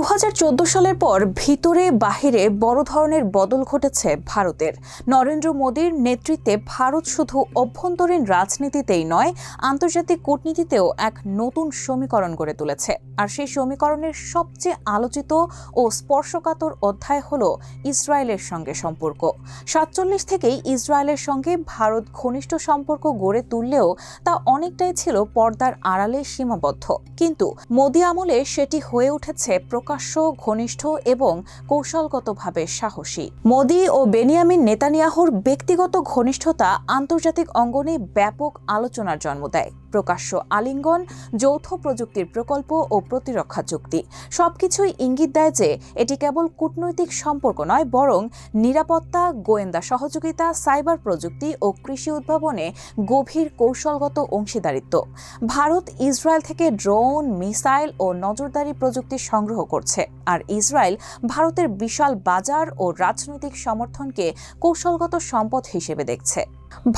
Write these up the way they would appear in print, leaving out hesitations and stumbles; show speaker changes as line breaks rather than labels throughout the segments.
2014 সালের পর ভিতরে বাহিরে বড় ধরনের বদল ঘটেছে ভারতের। নরেন্দ্র মোদীর নেতৃত্বে ভারত শুধু অভ্যন্তরীণ রাজনীতিতেই নয়, আন্তর্জাতিক কূটনীতিতেও এক নতুন সমীকরণ গড়ে তুলেছে। আর সেই সমীকরণের সবচেয়ে আলোচিত ও স্পর্শকাতর অধ্যায় হল ইসরায়েলের সঙ্গে সম্পর্ক। 47 থেকেই ইসরায়েলের সঙ্গে ভারত ঘনিষ্ঠ সম্পর্ক গড়ে তুললেও তা অনেকটাই ছিল পর্দার আড়ালে সীমাবদ্ধ। কিন্তু মোদী আমলে সেটি হয়ে উঠেছে প্রকাশ্য, ঘনিষ্ঠ এবং কৌশলগতভাবে সাহসী। মোদী ও বেনিয়ামিন নেতানিয়াহুর ব্যক্তিগত ঘনিষ্ঠতা আন্তর্জাতিক অঙ্গনে ব্যাপক আলোচনার জন্ম দেয়। প্রকাশ্য আলিঙ্গন, যৌথ প্রযুক্তির প্রকল্প ও প্রতিরক্ষা চুক্তি সবকিছুই ইঙ্গিত দেয় যে এটি কেবল কূটনৈতিক সম্পর্ক নয়, বরং নিরাপত্তা, গোয়েন্দা সহযোগিতা, সাইবার প্রযুক্তি ও কৃষি উদ্ভাবনে গভীর কৌশলগত অংশীদারিত্ব। ভারত ইসরায়েল থেকে ড্রোন, মিসাইল ও নজরদারি প্রযুক্তি সংগ্রহ করছে, আর ইসরায়েল ভারতের বিশাল বাজার ও রাজনৈতিক সমর্থনকে কৌশলগত সম্পদ হিসেবে দেখছে।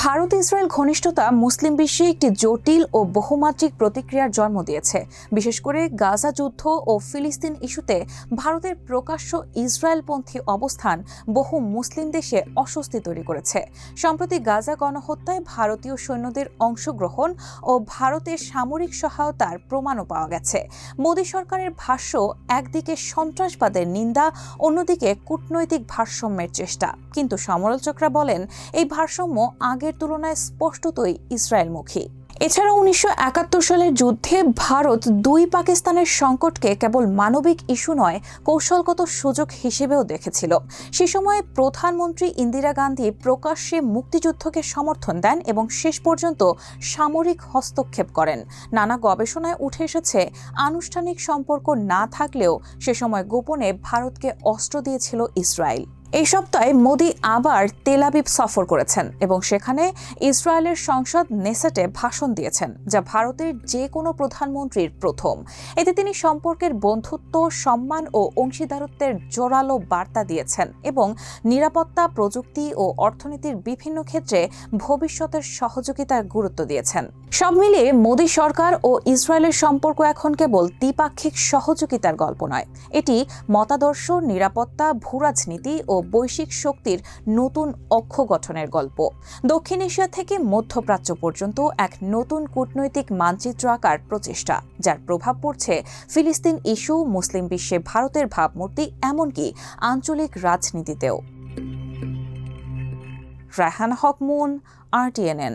ভারত ইসরায়েল ঘনিষ্ঠতা মুসলিম বিশ্বে একটি জটিল ও বহুমাত্রিক প্রতিক্রিয়ার জন্ম দিয়েছে। বিশেষ করে গাজা যুদ্ধ ও ফিলিস্তিন ইস্যুতে ভারতের প্রকাশ্য ইসরায়েলপন্থী অবস্থান বহু মুসলিম দেশে অস্বস্তি তৈরি করেছে। সম্প্রতি গাজা গণহত্যায় ভারতীয় সৈন্যদের অংশগ্রহণ ও ভারতের সামরিক সহায়তার প্রমাণও পাওয়া গেছে। মোদী সরকারের ভাষ্য, একদিকে সন্ত্রাসবাদের নিন্দা, অন্যদিকে কূটনৈতিক ভারসাম্যের চেষ্টা। কিন্তু সমালোচকরা বলেন, এই ভারসাম্য আগের তুলনায় স্পষ্টতই ইসরায়েলমুখী। এছাড়া 1971 সালের যুদ্ধে ভারত দুই পাকিস্তানের সংকটকে কেবল মানবিক ইস্যু নয়, কৌশলগত সুযোগ হিসেবেও দেখেছিল। সে সময়ে প্রধানমন্ত্রী ইন্দিরা গান্ধী প্রকাশ্যে মুক্তিযুদ্ধকে সমর্থন দেন এবং শেষ পর্যন্ত সামরিক হস্তক্ষেপ করেন। নানা গবেষণায় উঠে এসেছে, আনুষ্ঠানিক সম্পর্ক না থাকলেও সে সময় গোপনে ভারতকে অস্ত্র দিয়েছিল ইসরায়েল। এই সপ্তাহে মোদী আবার তেল আবিব সফর করেছেন এবং সেখানে ইসরায়েলের সংসদ নেসেটে ভাষণ দিয়েছেন, যা ভারতের যে কোনো প্রধানমন্ত্রীর প্রথম। এতে তিনি সম্পর্কের বন্ধুত্ব, সম্মান ও অংশীদারত্বের জোরালো বার্তা দিয়েছেন এবং নিরাপত্তা, প্রযুক্তি ও অর্থনীতির বিভিন্ন ক্ষেত্রে ভবিষ্যতের সহযোগিতার গুরুত্ব দিয়েছেন। সব মিলিয়ে মোদী সরকার ও ইসরায়েলের সম্পর্ক এখন কেবল দ্বিপাক্ষিক সহযোগিতার গল্প নয়, এটি মতাদর্শ, নিরাপত্তা, ভূরাজনীতি ও বৈশ্বিক শক্তির নতুন অক্ষ গঠনের গল্প। দক্ষিণ এশিয়া থেকে মধ্যপ্রাচ্য পর্যন্ত এক নতুন কূটনৈতিক মানচিত্র আঁকার প্রচেষ্টা, যার প্রভাব পড়ছে ফিলিস্তিন ইস্যু, মুসলিম বিশ্বে ভারতের ভাবমূর্তি, এমনকি আঞ্চলিক রাজনীতিতেও। রায়হান হক মুন, RTNN।